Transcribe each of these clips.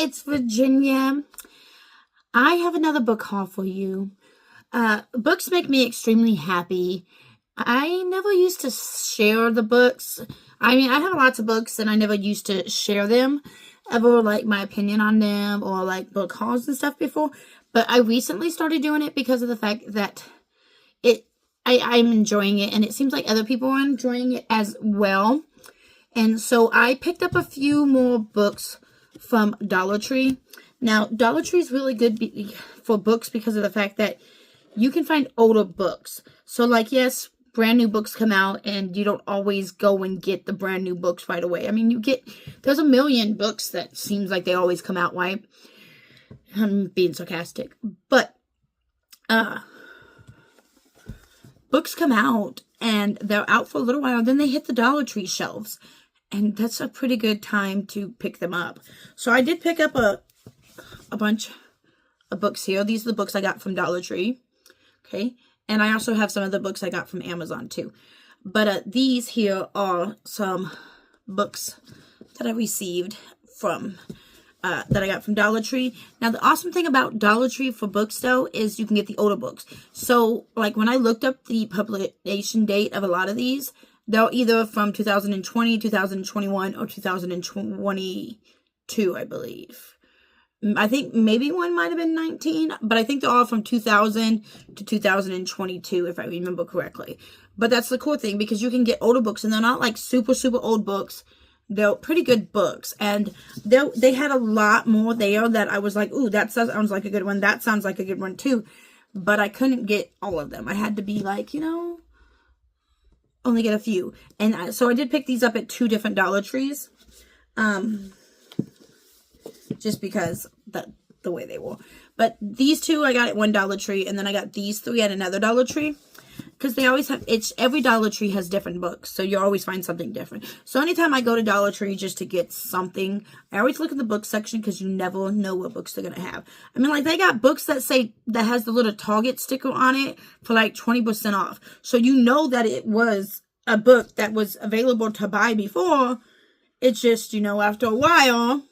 it's Virginia. I have another book haul for you. Books make me extremely happy. I never used to share the books. I mean, I have lots of books and I never used to share them, ever like my opinion on them or like book hauls and stuff before. But I recently started doing it because of the fact that I'm enjoying it, and it seems like other people are enjoying it as well. And so I picked up a few more books from Dollar Tree. Now, Dollar Tree is really good for books because of the fact that you can find older books. So, like, yes, brand new books come out, and you don't always go and get the brand new books right away. I mean, there's a million books that seems like they always come out, right? I'm being sarcastic. But, books come out, and they're out for a little while, then they hit the Dollar Tree shelves. And that's a pretty good time to pick them up. So I did pick up a bunch of books here. These are the books I got from Dollar Tree. Okay. And I also have some of the books I got from Amazon too. But these here are some books that I received from, that I got from Dollar Tree. Now, the awesome thing about Dollar Tree for books, though, is you can get the older books. So, like, when I looked up the publication date of a lot of these, they're either from 2020, 2021, or 2022, I believe. I think maybe one might have been 19, but I think they're all from 2000 to 2022, if I remember correctly. But that's the cool thing, because you can get older books, and they're not like super, super old books. They're pretty good books, and they had a lot more there that I was like, ooh, that sounds like a good one. That sounds like a good one, too. But I couldn't get all of them. I had to be like, only get a few. And so I did pick these up at 2 different Dollar Trees. Just because the way they were. But these 2 I got at 1 Dollar Tree, and then I got these 3 at another Dollar Tree. Because they always have, every Dollar Tree has different books. So you always find something different. So anytime I go to Dollar Tree just to get something, I always look at the book section, because you never know what books they're going to have. I mean, like, they got books that has the little Target sticker on it for like 20% off. So you know that it was a book that was available to buy before. It's just, after a while,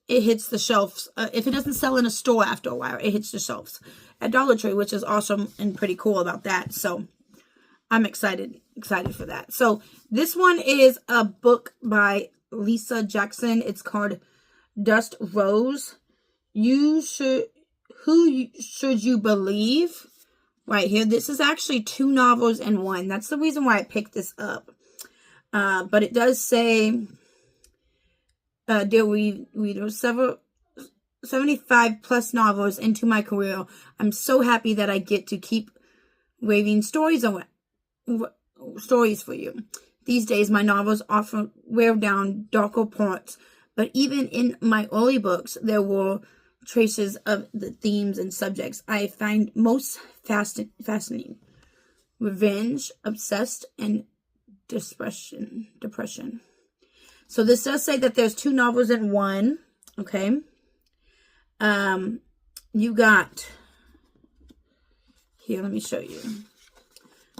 it hits the shelves. If it doesn't sell in a store after a while, it hits the shelves at Dollar Tree, which is awesome and pretty cool about that. So I'm excited for that. So this one is a book by Lisa Jackson. It's called Dust Rose. Who should you believe? Right here. This is actually 2 novels in one. That's the reason why I picked this up. But it does say, dear reader, 75 plus novels into my career. I'm so happy that I get to keep waving stories for you. These days, my novels often wear down darker parts, but even in my early books, there were traces of the themes and subjects I find most fascinating. Revenge, obsessed, and depression. So this does say that there's 2 novels in one. Okay. You got, here, let me show you.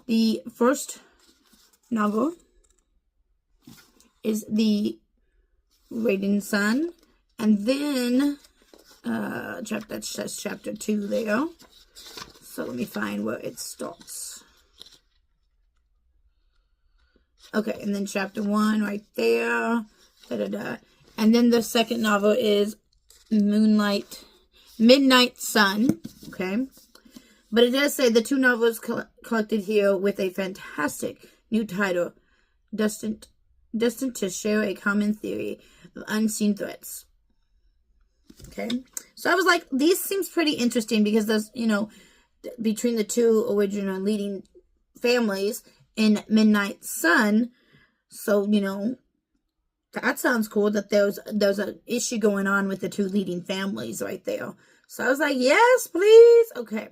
The first novel is The Radiant Sun. And then, that says chapter 2 there. So let me find where it starts. Okay, and then chapter 1 right there. And then the second novel is Midnight Sun. Okay. But it does say the 2 novels collected here with a fantastic new title, destined to share a common theory of unseen threats. Okay. So I was like, these seems pretty interesting, because there's, between the 2 original leading families in Midnight Sun. So, that sounds cool, that there's an issue going on with the 2 leading families right there. So I was like, yes, please. Okay,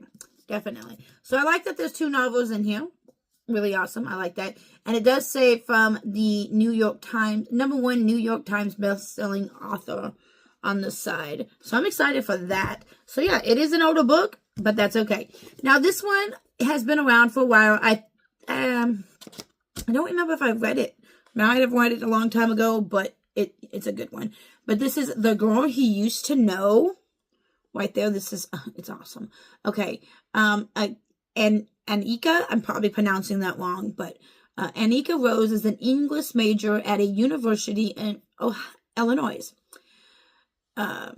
definitely. So I like that there's 2 novels in here. Really awesome. I like that. And it does say from the New York Times, #1 New York Times best-selling author on the side. So I'm excited for that. So yeah, it is an older book, but that's okay. Now this one has been around for a while. I don't remember if I read it. I might have read it a long time ago, but it's a good one. But this is The Girl He Used to Know. Right there. This is, it's awesome. Okay. And Anika, I'm probably pronouncing that wrong, but Anika Rose is an English major at a university in Illinois. Alexis,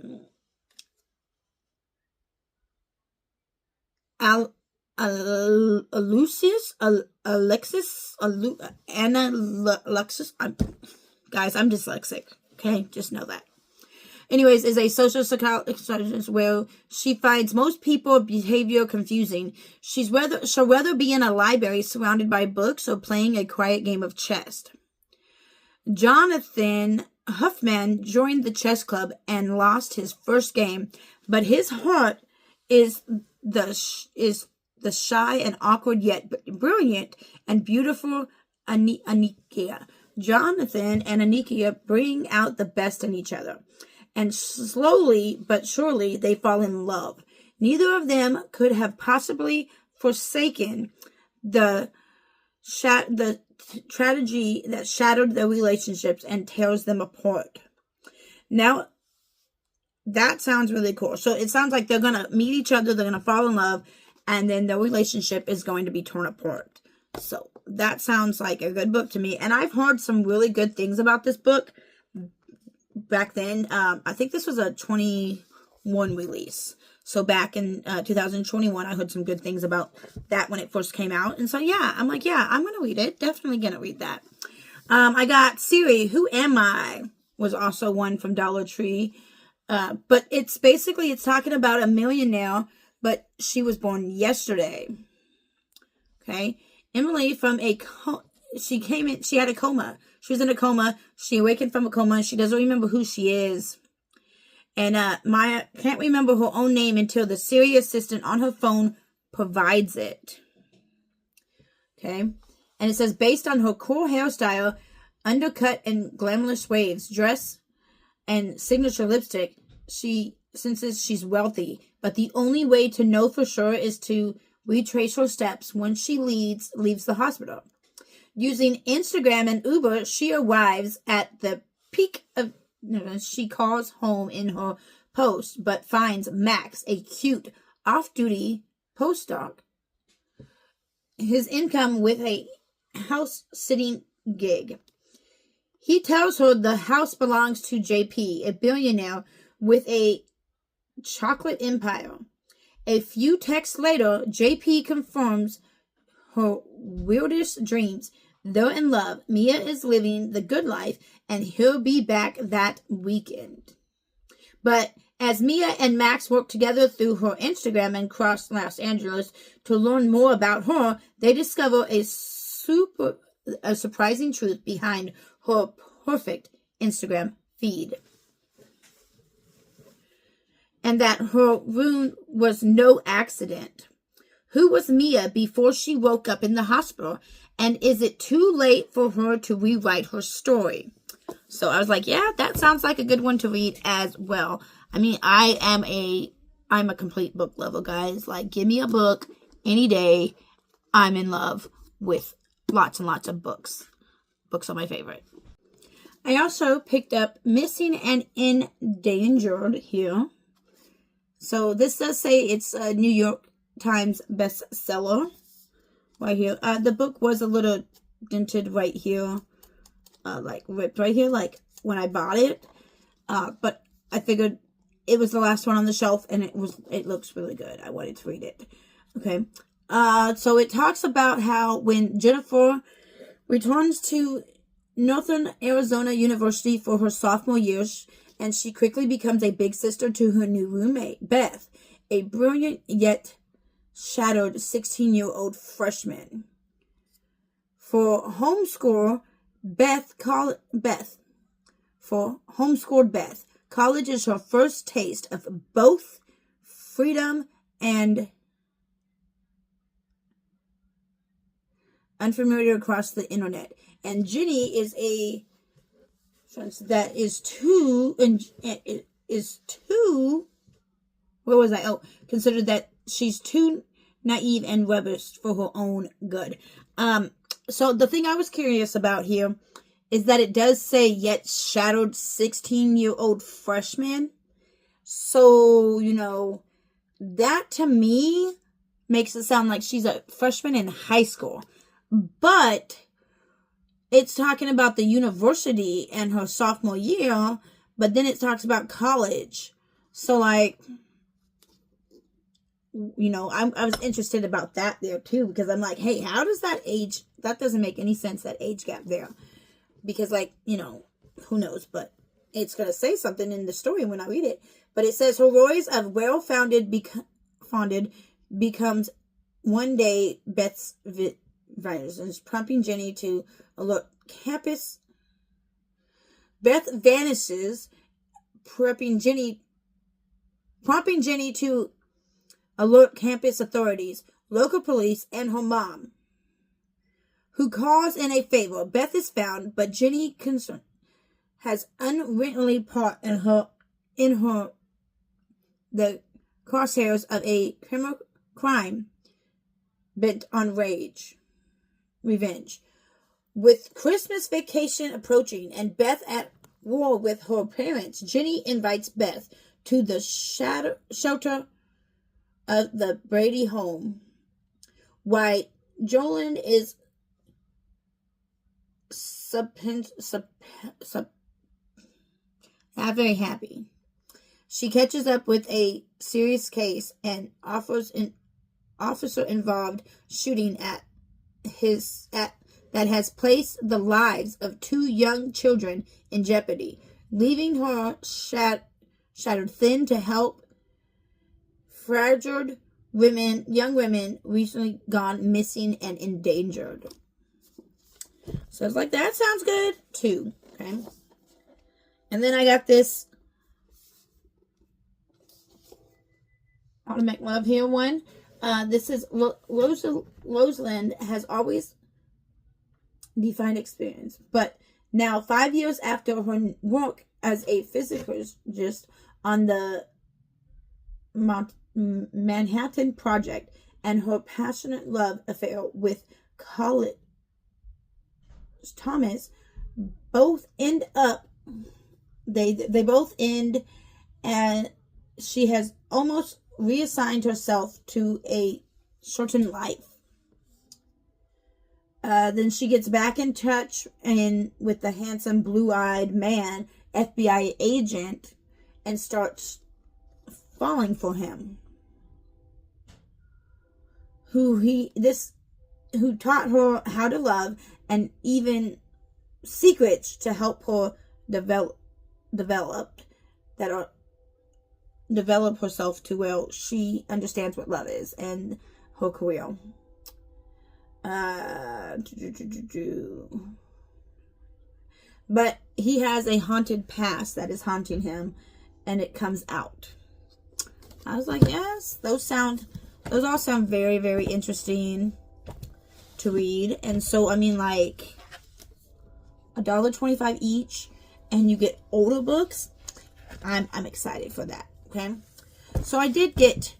guys, I'm dyslexic. Okay, just know that. Anyways, is a social psychologist where she finds most people's behavior confusing. She'll rather be in a library surrounded by books or playing a quiet game of chess. Jonathan Huffman joined the chess club and lost his first game, but his heart is the shy and awkward yet brilliant and beautiful Anika. Jonathan and Anika bring out the best in each other. And slowly but surely they fall in love. Neither of them could have possibly forsaken the tragedy that shattered their relationships and tears them apart. Now, that sounds really cool. So it sounds like they're going to meet each other, they're going to fall in love, and then their relationship is going to be torn apart. So that sounds like a good book to me. And I've heard some really good things about this book. Back then, I think this was a 21 release. So back in 2021, I heard some good things about that when it first came out. And so, yeah, I'm like, yeah, I'm going to read it. Definitely going to read that. I got Siri, Who Am I? Was also one from Dollar Tree. But it's talking about a millionaire, but she was born yesterday. Okay. Emily she had a coma. She was in a coma. She awakened from a coma. She doesn't remember who she is. And Maya can't remember her own name until the Siri assistant on her phone provides it. Okay. And it says, based on her cool hairstyle, undercut and glamorous waves, dress, and signature lipstick, she senses she's wealthy. But the only way to know for sure is to retrace her steps when she leaves the hospital. Using Instagram and Uber, she arrives at the peak of, she calls home in her post, but finds Max, a cute off-duty postdoc, his income with a house-sitting gig. He tells her the house belongs to JP, a billionaire with a chocolate empire. A few texts later, JP confirms her weirdest dreams. They're in love. Mia is living the good life, and he'll be back that weekend. But as Mia and Max work together through her Instagram and cross Los Angeles to learn more about her, they discover a surprising truth behind her perfect Instagram feed. And that her wound was no accident. Who was Mia before she woke up in the hospital? And is it too late for her to rewrite her story? So I was like, yeah, that sounds like a good one to read as well. I mean, I'm a complete book lover, guys. Like, give me a book any day. I'm in love with lots and lots of books. Books are my favorite. I also picked up Missing and Endangered here. So this does say it's a New York Times bestseller right here. The book was a little dented right here, like ripped right here, like when I bought it. But I figured it was the last one on the shelf, and it looks really good. I wanted to read it. Okay. So it talks about how when Jennifer returns to Northern Arizona University for her sophomore year, and she quickly becomes a big sister to her new roommate, Beth, a brilliant yet shattered 16-year-old freshman. For homeschooled Beth, college is her first taste of both freedom and unfamiliar across the internet. And Jenny is considered that she's too naive and rebellious for her own good. So the thing I was curious about here is that it does say yet shadowed 16-year-old freshman. So, you know, that to me makes it sound like she's a freshman in high school. But it's talking about the university and her sophomore year, but then it talks about college. So, like, you know, I was interested about that there too, because I'm like, hey, how does that age, that doesn't make any sense, that age gap there. Because, like, you know, who knows, but it's going to say something in the story when I read it. But it says, heroes of well-founded becomes one day Beth's vanishes, prompting Jenny to alert campus. Beth vanishes, prompting Jenny to alert campus authorities, local police, and her mom, who calls in a favor. Beth is found, but Jenny has unwittingly part in the crosshairs of a criminal crime bent on revenge. With Christmas vacation approaching and Beth at war with her parents, Jenny invites Beth to the shelter of the Brady home. While Jolene is not very happy. She catches up with a serious case and an officer involved shooting that has placed the lives of 2 young children in jeopardy, leaving her shattered thin to help fragile young women recently gone missing and endangered. So it's like, that sounds good too. Okay. And then I got this How to Make Love Here one. This is Rosalind has always defined experience, but now 5 years after her work as a physiologist on the Manhattan Project and her passionate love affair with college Thomas, both end up. They both end, and she has almost reassigned herself to a certain life. Then she gets back in touch with the handsome blue-eyed man, FBI agent, and starts falling for him. Who taught her how to love and even secrets to help her develop herself to where she understands what love is and her career. But he has a haunted past that is haunting him, and it comes out. I was like, yes, those all sound very, very interesting to read. And so, I mean, like, $1.25 each, and you get older books. I'm excited for that. Okay, so I did get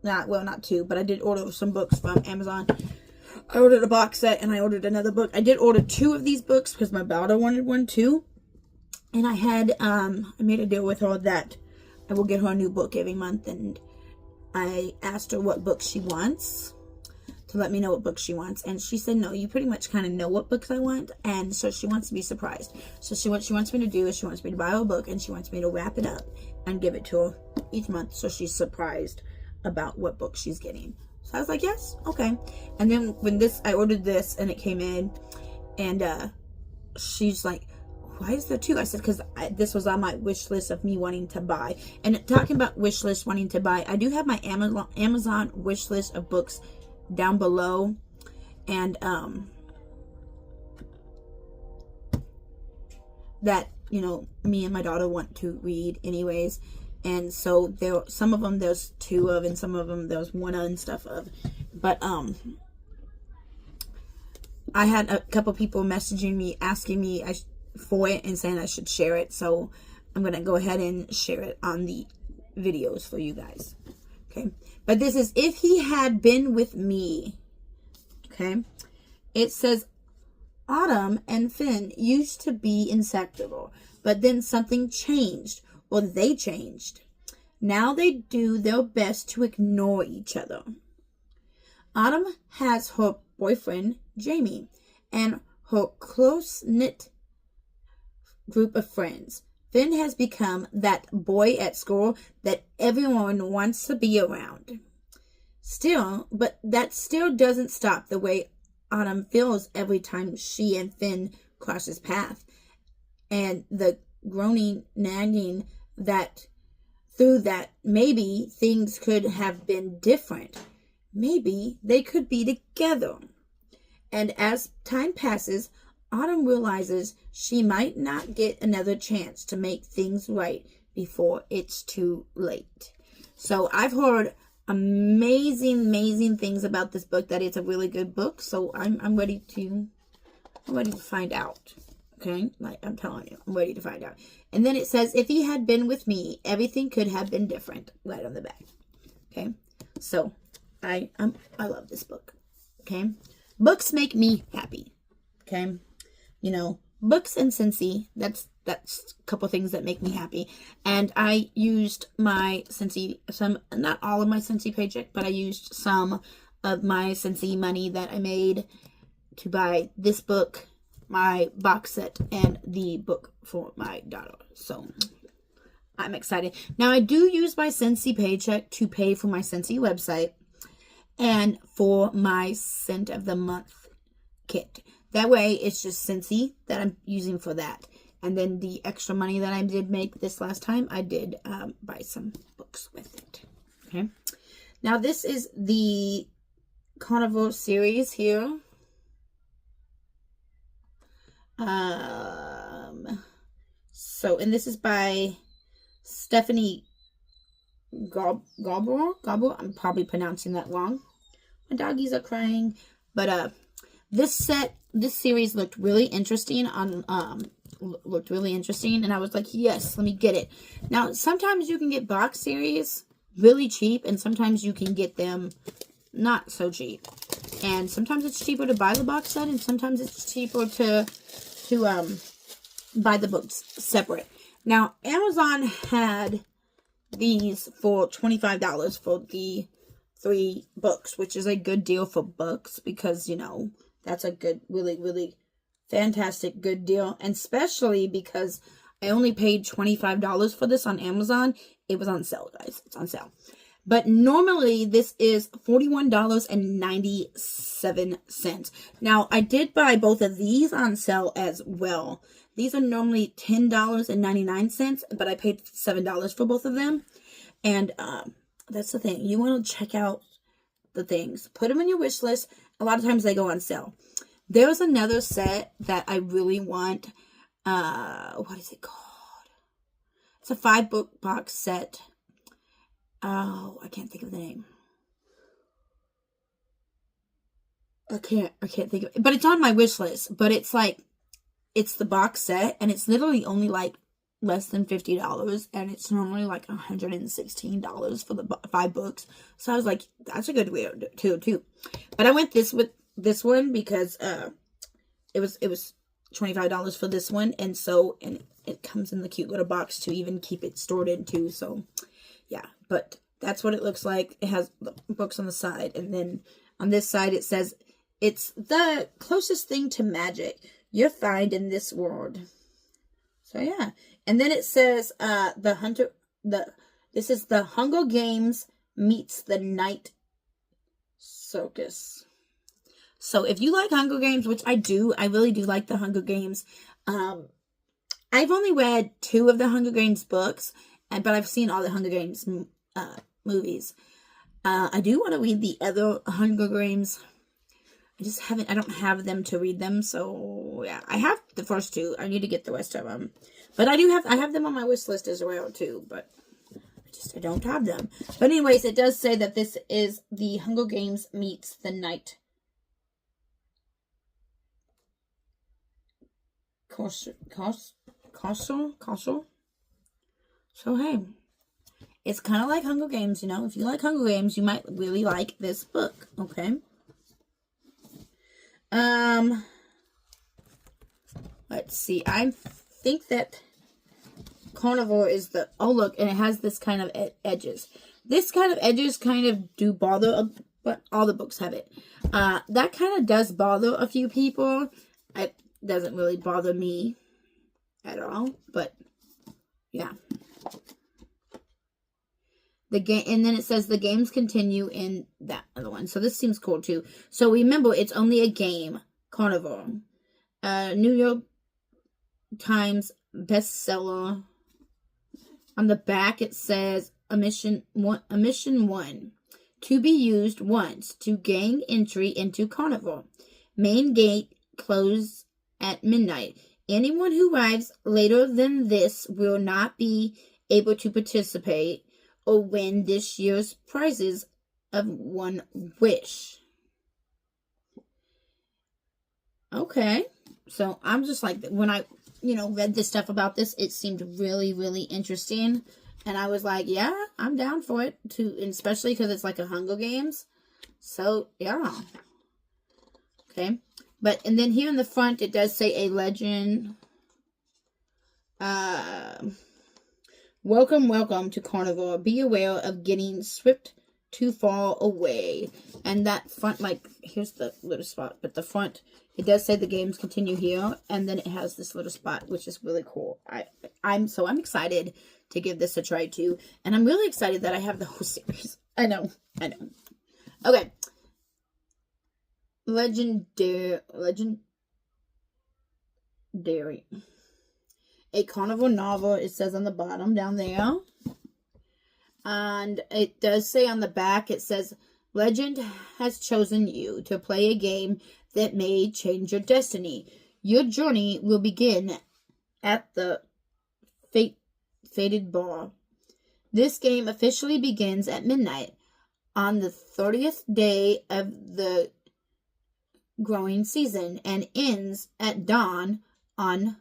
not two, but I did order some books from Amazon. I ordered a box set, and I ordered another book. I did order 2 of these books because my daughter wanted one too. And I had, I made a deal with her that I will get her a new book every month. And I asked her what book she wants, to let me know what book she wants. And she said, no, you pretty much kind of know what books I want. And so she wants to be surprised. So what she wants me to do is she wants me to buy her a book, and she wants me to wrap it up and give it to her each month. So she's surprised about what book she's getting. So I was like, yes, okay. And then when I ordered this and it came in, and she's like, why is there 2? I said, because this was on my wish list of me wanting to buy. And talking about wish list wanting to buy, I do have my Amazon wish list of books down below. And that, you know, me and my daughter want to read anyways. And so some of them there's 2 of, and some of them there's 1 of and stuff of. But I had a couple people messaging me, asking me for it and saying I should share it. So I'm going to go ahead and share it on the videos for you guys. Okay. But this is If He Had Been With Me. Okay. It says, Autumn and Finn used to be inseparable, but then something changed, or they changed. Now they do their best to ignore each other. Autumn has her boyfriend, Jamie, and her close-knit group of friends. Finn has become that boy at school that everyone wants to be around. But that still doesn't stop the way Autumn feels every time she and Finn crosses paths, and the groaning, nagging that through that maybe things could have been different. Maybe they could be together. And as time passes, Autumn realizes she might not get another chance to make things right before it's too late. So I've heard amazing things about this book, that it's a really good book. So I'm ready to find out. Okay, like I'm telling you, I'm ready to find out. And then it says, if he had been with me, everything could have been different, right on the back. Okay, so I love this book. Okay, books make me happy. Okay, you know, books and Scentsy, that's a couple things that make me happy. And I used my Scentsy, not all of my Scentsy paycheck, but I used some of my Scentsy money that I made to buy this book, my box set, and the book for my daughter. So I'm excited. Now I do use my Scentsy paycheck to pay for my Scentsy website and for my scent of the month kit. That way it's just Scentsy that I'm using for that. And then the extra money that I did make this last time, I did buy some books with it. Okay. Now this is the Carnival series here. And this is by Stephanie Gobble. I'm probably pronouncing that wrong. My doggies are crying. But this series looked really interesting and I was like, yes, let me get it. Now, sometimes you can get box series really cheap, and sometimes you can get them not so cheap. And sometimes it's cheaper to buy the box set, and sometimes it's cheaper to buy the books separate. Now, Amazon had these for $25 for the 3 books, which is a good deal for books because, you know, that's a good, really fantastic good deal. And especially because I only paid $25 for this on Amazon. It was on sale, guys. It's on sale. But normally this is $41.97. Now, I did buy both of these on sale as well. These are normally $10.99, but I paid $7 for both of them. And that's the thing. You want to check out the things. Put them in your wish list. A lot of times they go on sale. There's another set that I really want. What is it called? It's a 5-book box set. Oh, I can't think of the name. I can't think of it. But it's on my wish list. But it's like, it's the box set, and it's literally only like less than $50, and it's normally like $116 for the 5 books. So I was like, that's a good way too. But I went with this one because it was $25 for this one, and it comes in the cute little box to even keep it stored in too. So yeah, but that's what it looks like. It has the books on the side, and then on this side it says it's the closest thing to magic you'll find in this world. So yeah, and then it says this is the Hunger Games meets the Night Circus. So if you like Hunger Games, which I do, I really do like the Hunger Games. I've only read 2 of the Hunger Games books, but I've seen all the Hunger Games movies. I do want to read the other Hunger Games. I don't have them to read them. So yeah, I have the first 2. I need to get the rest of them. But I have them on my wish list as well too, but I don't have them. But anyways, it does say that this is the Hunger Games meets the Night Castle. So hey, it's kind of like Hunger Games, you know. If you like Hunger Games, you might really like this book. Okay. Let's see. I think that Carnivore is the... Oh, look. And it has this kind of edges. This kind of edges kind of do bother... But all the books have it. That kind of does bother a few people. It doesn't really bother me at all. But, yeah. The game, and then it says the games continue in that other one. So this seems cool too. So remember, it's only a game. Carnivore. New York Times bestseller. On the back it says mission one. To be used once to gain entry into Carnivore. Main gate closed at midnight. Anyone who arrives later than this will not be able to participate or win this year's prizes of one wish. Okay. So I'm just like, when I, read this stuff about this, it seemed really, really interesting. And I was like, yeah, I'm down for it too. And especially because it's like a Hunger Games. So, yeah. Okay. And then here in the front, it does say a legend. Welcome to Carnivore. Be aware of getting swift to fall away. And that front, here's the little spot. But the front, it does say the games continue here. And then it has this little spot, which is really cool. I'm excited to give this a try too. And I'm really excited that I have the whole series. I know. Okay. Legendary. A Carnivore novel, it says on the bottom down there. And it does say on the back, it says, Legend has chosen you to play a game that may change your destiny. Your journey will begin at the Fated Bar. This game officially begins at midnight on the 30th day of the growing season and ends at dawn on...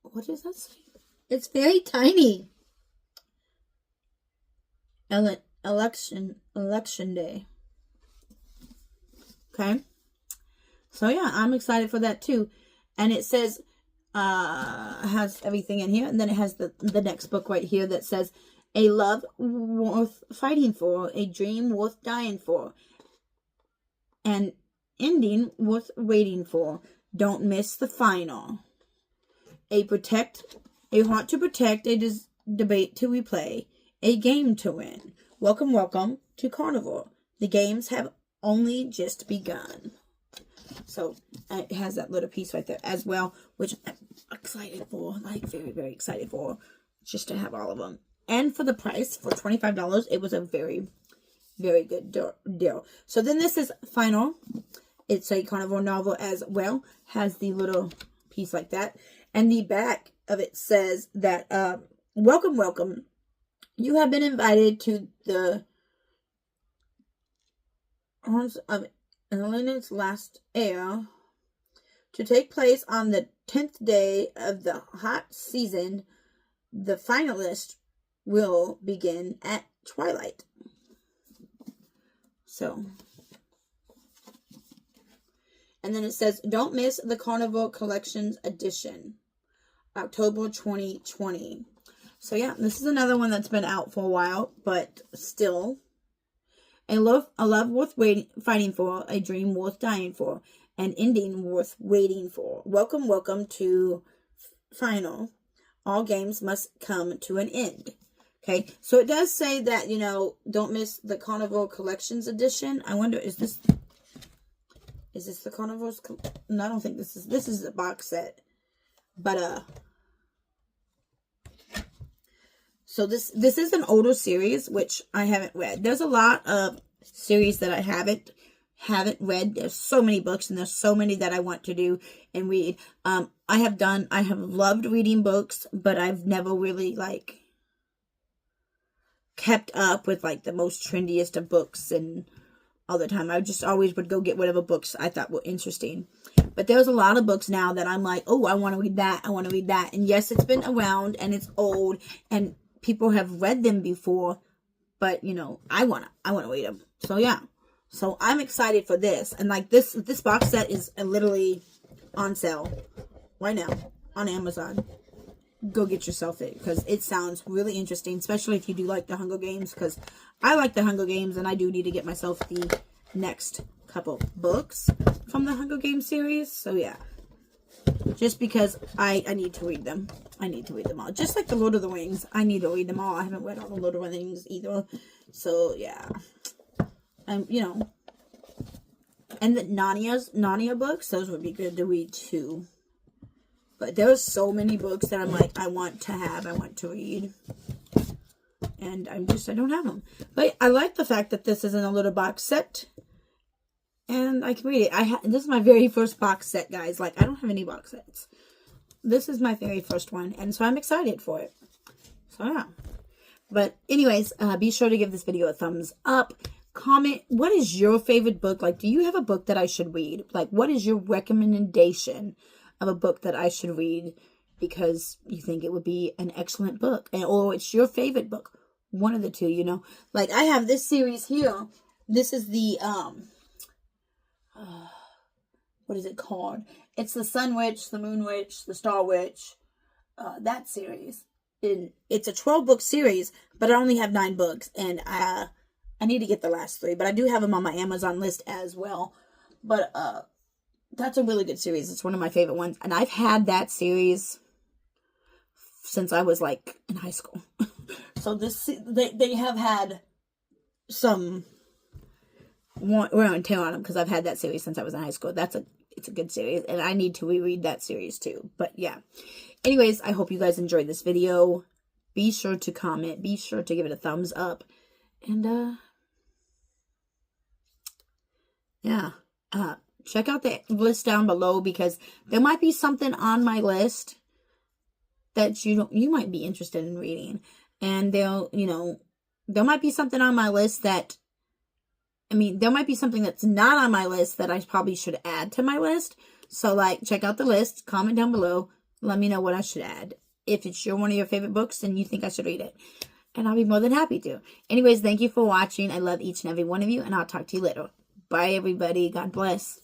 What does that say? It's very tiny. Election day. Okay. So yeah, I'm excited for that too. And it says, has everything in here. And then it has the next book right here that says, a love worth fighting for, a dream worth dying for, an ending worth waiting for. Don't miss the final. A heart to protect, a debate to replay, a game to win. Welcome to Carnivore. The games have only just begun. So it has that little piece right there as well, which I'm excited for, very, very excited for, just to have all of them. And for the price, for $25, it was a very, very good deal. So then this is final. It's a Carnivore novel as well. Has the little piece like that. And the back of it says that, welcome. You have been invited to the Arms of Elena's Last Heir to take place on the 10th day of the hot season. The finalists will begin at twilight. So... And then it says, don't miss the Carnivore Collections Edition, October 2020. So yeah, this is another one that's been out for a while, but still. A love worth fighting for, a dream worth dying for, an ending worth waiting for. Welcome to final. All games must come to an end. Okay, so it does say that, don't miss the Carnivore Collections Edition. I wonder, is this the Carnivore's? No, I don't think this is a box set. But, so this is an older series, which I haven't read. There's a lot of series that I haven't read. There's so many books, and there's so many that I want to do and read. I have loved reading books, but I've never really, kept up with, the most trendiest of books and all the time. I just always would go get whatever books I thought were interesting. But there's a lot of books now that I'm like, oh, I want to read that. I want to read that. And yes, it's been around and it's old and people have read them before, but I want to read them. So yeah, So I'm excited for this. And like this box set is literally on sale right now on Amazon. Go get yourself it, because it sounds really interesting, especially if you do like the Hunger Games, because I like the Hunger Games, and I do need to get myself the next couple books from the Hunger Games series. So yeah, just because I need to read them. I need to read them all. Just like the Lord of the Rings, I need to read them all. I haven't read all the Lord of the Rings either. So yeah, you know, and the Narnia books, those would be good to read too. But there's so many books that I'm like, I want to read. And I don't have them. But I like the fact that this is in a little box set. And I can read it. This is my very first box set, guys. Like, I don't have any box sets. This is my very first one. And so I'm excited for it. So, yeah. But anyways, be sure to give this video a thumbs up. Comment, what is your favorite book? Like, do you have a book that I should read? Like, what is your recommendation of a book that I should read because you think it would be an excellent book, or it's your favorite book? One of the two, you know. Like, I have this series here. This is the what is it called? It's the Sun Witch, the Moon Witch, the Star Witch, that series. And it's a 12-book series, but I only have 9 books, and I need to get the last 3, but I do have them on my Amazon list as well. But that's a really good series. It's one of my favorite ones. And I've had that series since I was like in high school. So they have had some wear and tear on them because I've had that series since I was in high school. It's a good series, and I need to reread that series too. But yeah. Anyways, I hope you guys enjoyed this video. Be sure to comment. Be sure to give it a thumbs up. And yeah. Check out the list down below, because there might be something on my list that you might be interested in reading. And there might be something on my list that, there might be something that's not on my list that I probably should add to my list. So like, check out the list, comment down below, let me know what I should add. If it's one of your favorite books and you think I should read it, and I'll be more than happy to. Anyways, thank you for watching. I love each and every one of you, and I'll talk to you later. Bye, everybody. God bless.